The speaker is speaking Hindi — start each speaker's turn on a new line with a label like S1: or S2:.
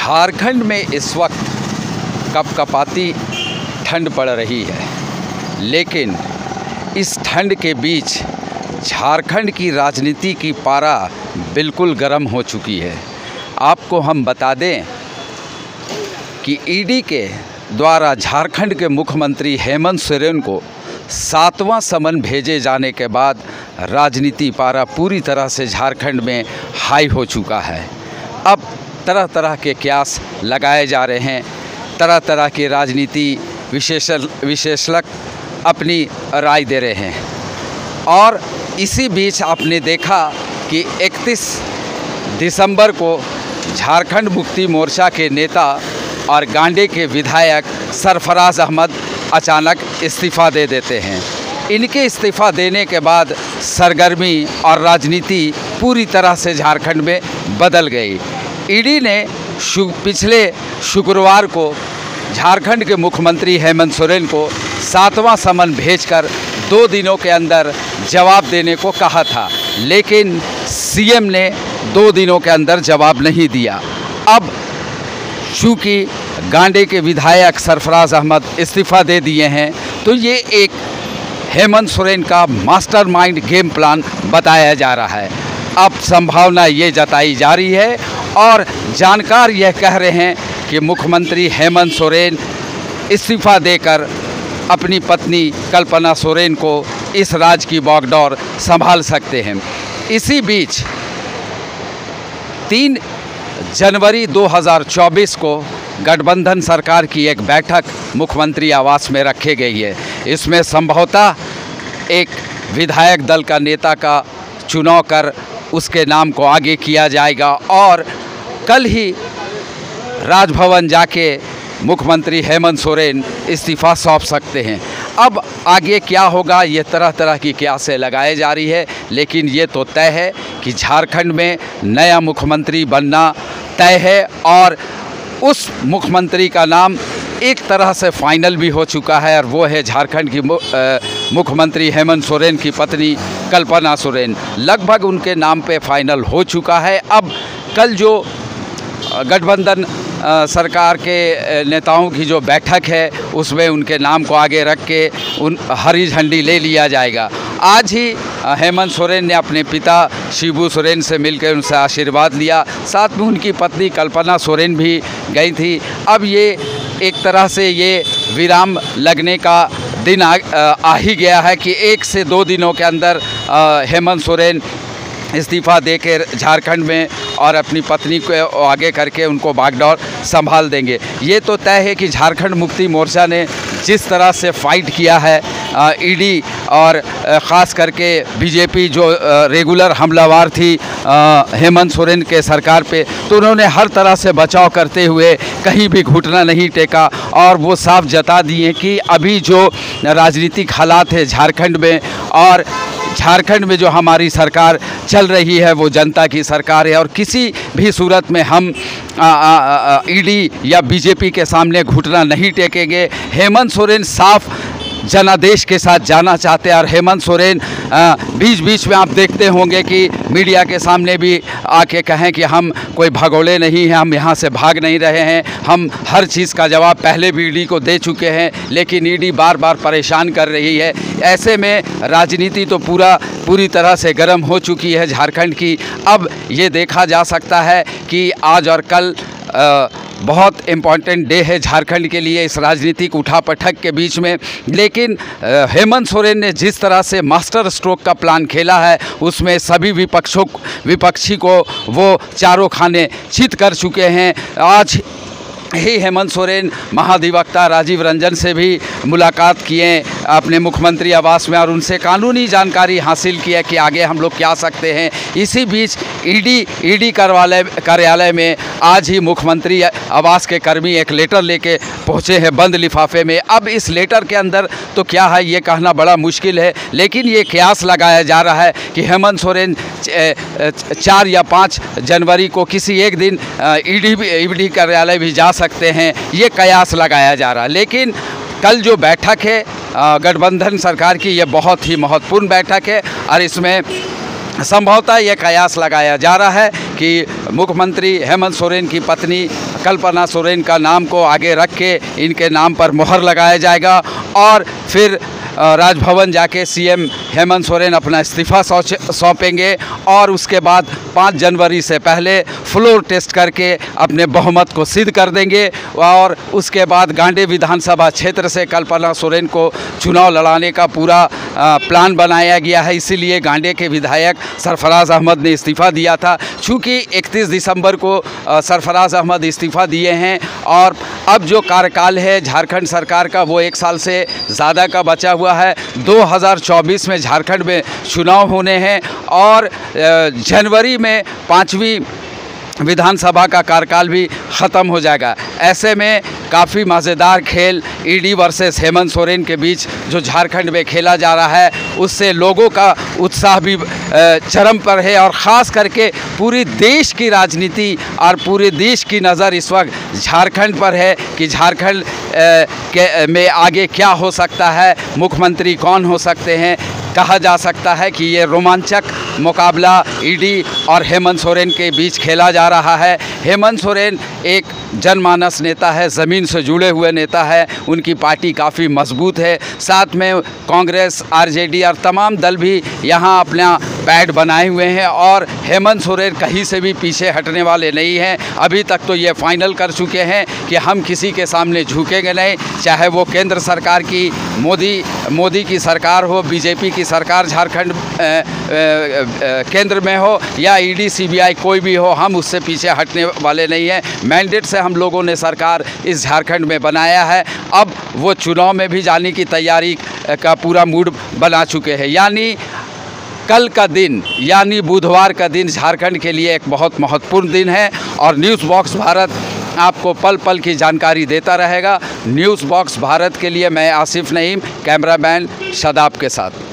S1: झारखंड में इस वक्त कपकपाती ठंड पड़ रही है, लेकिन इस ठंड के बीच झारखंड की राजनीति की पारा बिल्कुल गर्म हो चुकी है। आपको हम बता दें कि ईडी के द्वारा झारखंड के मुख्यमंत्री हेमंत सोरेन को 7वां समन भेजे जाने के बाद राजनीति पारा पूरी तरह से झारखंड में हाई हो चुका है। अब तरह तरह के कयास लगाए जा रहे हैं, तरह तरह के राजनीति विशेषज्ञ अपनी राय दे रहे हैं। और इसी बीच आपने देखा कि 31 दिसंबर को झारखंड मुक्ति मोर्चा के नेता और गांडे के विधायक सरफराज अहमद अचानक इस्तीफ़ा दे देते हैं। इनके इस्तीफ़ा देने के बाद सरगर्मी और राजनीति पूरी तरह से झारखंड में बदल गई। ईडी ने पिछले शुक्रवार को झारखंड के मुख्यमंत्री हेमंत सोरेन को 7वां समन भेजकर 2 दिनों के अंदर जवाब देने को कहा था, लेकिन सीएम ने 2 दिनों के अंदर जवाब नहीं दिया। अब चूँकि गांडे के विधायक सरफराज अहमद इस्तीफ़ा दे दिए हैं, तो ये एक हेमंत सोरेन का मास्टरमाइंड गेम प्लान बताया जा रहा है। अब संभावना ये जताई जा रही है और जानकार यह कह रहे हैं कि मुख्यमंत्री हेमंत सोरेन इस्तीफ़ा देकर अपनी पत्नी कल्पना सोरेन को इस राज्य की बागडोर संभाल सकते हैं। इसी बीच 3 जनवरी 2024 को गठबंधन सरकार की एक बैठक मुख्यमंत्री आवास में रखी गई है। इसमें संभवतः एक विधायक दल का नेता का चुनाव कर उसके नाम को आगे किया जाएगा और कल ही राजभवन जाके मुख्यमंत्री हेमंत सोरेन इस्तीफ़ा सौंप सकते हैं। अब आगे क्या होगा, ये तरह तरह की कयासें लगाई जा रही है, लेकिन ये तो तय है कि झारखंड में नया मुख्यमंत्री बनना तय है और उस मुख्यमंत्री का नाम एक तरह से फाइनल भी हो चुका है और वो है झारखंड की मुख्यमंत्री हेमंत सोरेन की पत्नी कल्पना सोरेन। लगभग उनके नाम पे फाइनल हो चुका है। अब कल जो गठबंधन सरकार के नेताओं की जो बैठक है उसमें उनके नाम को आगे रख के हरी झंडी ले लिया जाएगा। आज ही हेमंत सोरेन ने अपने पिता शिबू सोरेन से मिलकर उनसे आशीर्वाद लिया, साथ में उनकी पत्नी कल्पना सोरेन भी गई थी। अब ये एक तरह से ये विराम लगने का दिन आ ही गया है कि 1 से 2 दिनों के अंदर हेमंत सोरेन इस्तीफ़ा देकर झारखंड में और अपनी पत्नी को आगे करके उनको बागडोर संभाल देंगे। ये तो तय है कि झारखंड मुक्ति मोर्चा ने जिस तरह से फाइट किया है ईडी और ख़ास करके बीजेपी जो रेगुलर हमलावर थी हेमंत सोरेन के सरकार पे, तो उन्होंने हर तरह से बचाव करते हुए कहीं भी घुटना नहीं टेका और वो साफ जता दिए कि अभी जो राजनीतिक हालात है झारखंड में और झारखंड में जो हमारी सरकार चल रही है वो जनता की सरकार है और किसी भी सूरत में हम ईडी या बीजेपी के सामने घुटना नहीं टेकेंगे। हेमंत सोरेन साफ जनादेश के साथ जाना चाहते हैं और हेमंत सोरेन बीच बीच में आप देखते होंगे कि मीडिया के सामने भी आके कहें कि हम कोई भगोड़े नहीं हैं, हम यहाँ से भाग नहीं रहे हैं, हम हर चीज़ का जवाब पहले भी ईडी को दे चुके हैं, लेकिन ईडी बार बार परेशान कर रही है। ऐसे में राजनीति तो पूरी तरह से गर्म हो चुकी है झारखंड की। अब ये देखा जा सकता है कि आज और कल बहुत इम्पॉर्टेंट डे है झारखंड के लिए इस राजनीतिक उठापटक के बीच में, लेकिन हेमंत सोरेन ने जिस तरह से मास्टर स्ट्रोक का प्लान खेला है उसमें सभी विपक्षी को वो चारों खाने चित कर चुके हैं। आज ही हेमंत सोरेन महाधिवक्ता राजीव रंजन से भी मुलाकात किए अपने मुख्यमंत्री आवास में और उनसे कानूनी जानकारी हासिल की है कि आगे हम लोग क्या सकते हैं। इसी बीच ईडी कार्यालय में आज ही मुख्यमंत्री आवास के कर्मी एक लेटर लेके पहुंचे हैं बंद लिफाफे में। अब इस लेटर के अंदर तो क्या है ये कहना बड़ा मुश्किल है, लेकिन ये कयास लगाया जा रहा है कि हेमंत सोरेन 4 या 5 जनवरी को किसी एक दिन ईडी कार्यालय भी जा सकते हैं, ये कयास लगाया जा रहा है। लेकिन कल जो बैठक है गठबंधन सरकार की, ये बहुत ही महत्वपूर्ण बैठक है और इसमें संभवतः ये कयास लगाया जा रहा है कि मुख्यमंत्री हेमंत सोरेन की पत्नी कल्पना सोरेन का नाम को आगे रख के इनके नाम पर मुहर लगाया जाएगा और फिर राजभवन जाके सीएम हेमंत सोरेन अपना इस्तीफ़ा सौंपेंगे और उसके बाद 5 जनवरी से पहले फ्लोर टेस्ट करके अपने बहुमत को सिद्ध कर देंगे और उसके बाद गांडे विधानसभा क्षेत्र से कल्पना सोरेन को चुनाव लड़ाने का पूरा प्लान बनाया गया है। इसीलिए गांडे के विधायक सरफराज अहमद ने इस्तीफ़ा दिया था। चूँकि 31 दिसंबर को सरफराज अहमद इस्तीफ़ा दिए हैं और अब जो कार्यकाल है झारखंड सरकार का वो 1 साल से ज़्यादा का बचा हुआ है। 2024 में झारखंड में चुनाव होने हैं और जनवरी में 5वीं विधानसभा का कार्यकाल भी ख़त्म हो जाएगा। ऐसे में काफ़ी मज़ेदार खेल ईडी वर्सेस हेमंत सोरेन के बीच जो झारखंड में खेला जा रहा है उससे लोगों का उत्साह भी चरम पर है और ख़ास करके पूरी देश की राजनीति और पूरे देश की नज़र इस वक्त झारखंड पर है कि झारखंड में आगे क्या हो सकता है, मुख्यमंत्री कौन हो सकते हैं। कहा जा सकता है कि ये रोमांचक मुकाबला ईडी और हेमंत सोरेन के बीच खेला जा रहा है। हेमंत सोरेन एक जनमानस नेता है, ज़मीन से जुड़े हुए नेता है, उनकी पार्टी काफ़ी मजबूत है। साथ में कांग्रेस, आरजेडी और तमाम दल भी यहाँ अपना पैड बनाए हुए हैं और हेमंत सोरेन कहीं से भी पीछे हटने वाले नहीं हैं। अभी तक तो ये फाइनल कर चुके हैं कि हम किसी के सामने झुकेंगे नहीं, चाहे वो केंद्र सरकार की मोदी की सरकार हो, बीजेपी की सरकार झारखंड केंद्र में हो या ईडी सीबीआई कोई भी हो, हम उससे पीछे हटने वाले नहीं हैं। मैंडेट से हम लोगों ने सरकार इस झारखंड में बनाया है। अब वो चुनाव में भी जाने की तैयारी का पूरा मूड बना चुके हैं। यानी कल का दिन यानी बुधवार का दिन झारखंड के लिए एक बहुत महत्वपूर्ण दिन है और न्यूज़ बॉक्स भारत आपको पल पल की जानकारी देता रहेगा। न्यूज़ बॉक्स भारत के लिए मैं आसिफ नईम, कैमरामैन शादाब के साथ।